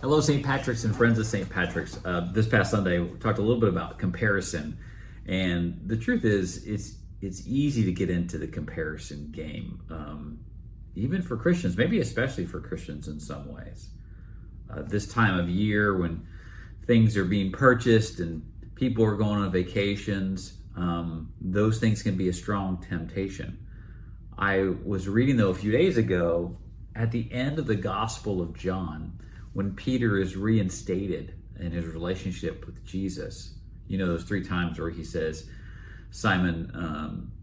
Hello, St. Patrick's and friends of St. Patrick's. This past Sunday, we talked a little bit about comparison, and the truth is, it's easy to get into the comparison game, even for Christians, maybe especially for Christians in some ways. This time of year, when things are being purchased and people are going on vacations, those things can be a strong temptation. I was reading, though, a few days ago at the end of the Gospel of John, when Peter is reinstated in his relationship with Jesus. You know, those three times where he says, Simon,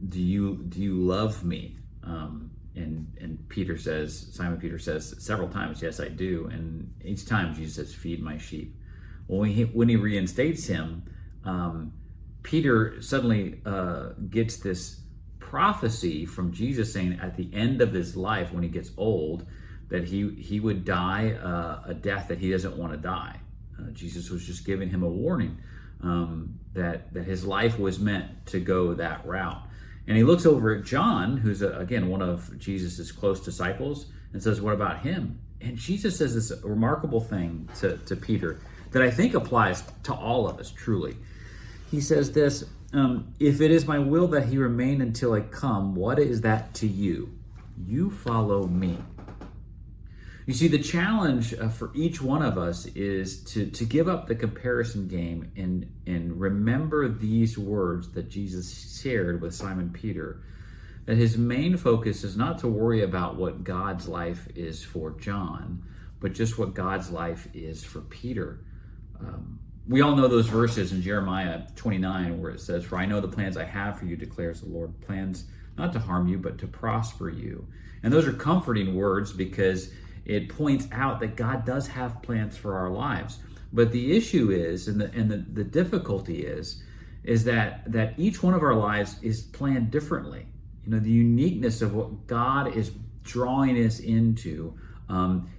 do you love me? And Simon Peter says several times, yes, I do. And each time Jesus says, feed my sheep. Well, when he reinstates him, Peter suddenly gets this prophecy from Jesus saying at the end of his life, when he gets old, that he would die a death that he doesn't want to die. Jesus was just giving him a warning that his life was meant to go that route. And he looks over at John, who's again one of Jesus's close disciples, and says, "What about him?" And Jesus says this remarkable thing to Peter that I think applies to all of us truly. He says this: "If it is my will that he remain until I come, what is that to you? You follow me." You see, the challenge for each one of us is to give up the comparison game and remember these words that Jesus shared with Simon Peter, that his main focus is not to worry about what God's life is for John, but just what God's life is for Peter. We all know those verses in Jeremiah 29 where it says, "For I know the plans I have for you, declares the Lord, plans not to harm you, but to prosper you." And those are comforting words because it points out that God does have plans for our lives. But the issue is, and the difficulty is that each one of our lives is planned differently. You know, the uniqueness of what God is drawing us into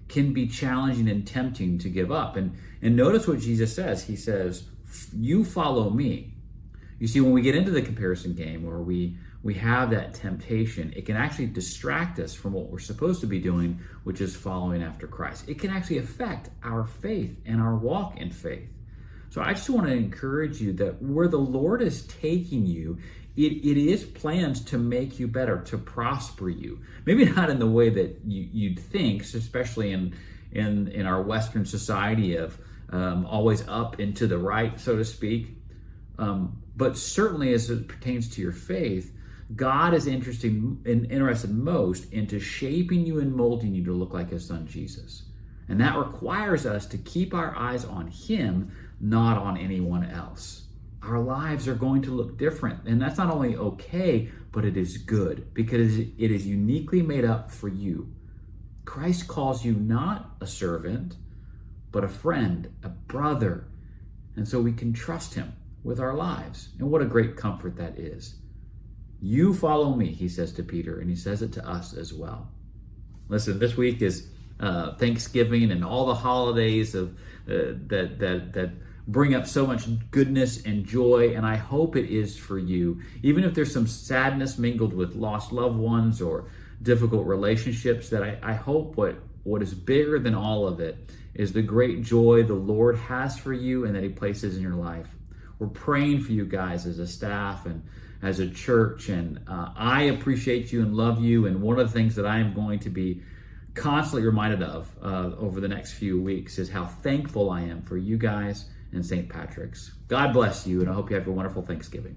can be challenging and tempting to give up. And notice what Jesus says. He says, "You follow me." You see, when we get into the comparison game, or we have that temptation, it can actually distract us from what we're supposed to be doing, which is following after Christ. It can actually affect our faith and our walk in faith. So I just want to encourage you that where the Lord is taking you, it is plans to make you better, to prosper you. Maybe not in the way that you'd think, especially in our Western society of always up and to the right, so to speak. But certainly as it pertains to your faith, God is interested most into shaping you and molding you to look like his son Jesus. And that requires us to keep our eyes on him, not on anyone else. Our lives are going to look different. And that's not only okay, but it is good because it is uniquely made up for you. Christ calls you not a servant, but a friend, a brother. And so we can trust him with our lives. And what a great comfort that is. You follow me, he says to Peter, and he says it to us as well. Listen, this week is Thanksgiving and all the holidays that bring up so much goodness and joy, and I hope it is for you. Even if there's some sadness mingled with lost loved ones or difficult relationships, that I hope what is bigger than all of it is the great joy the Lord has for you and that he places in your life. We're praying for you guys as a staff and as a church, and I appreciate you and love you. And one of the things that I am going to be constantly reminded of over the next few weeks is how thankful I am for you guys and St. Patrick's. God bless you, and I hope you have a wonderful Thanksgiving.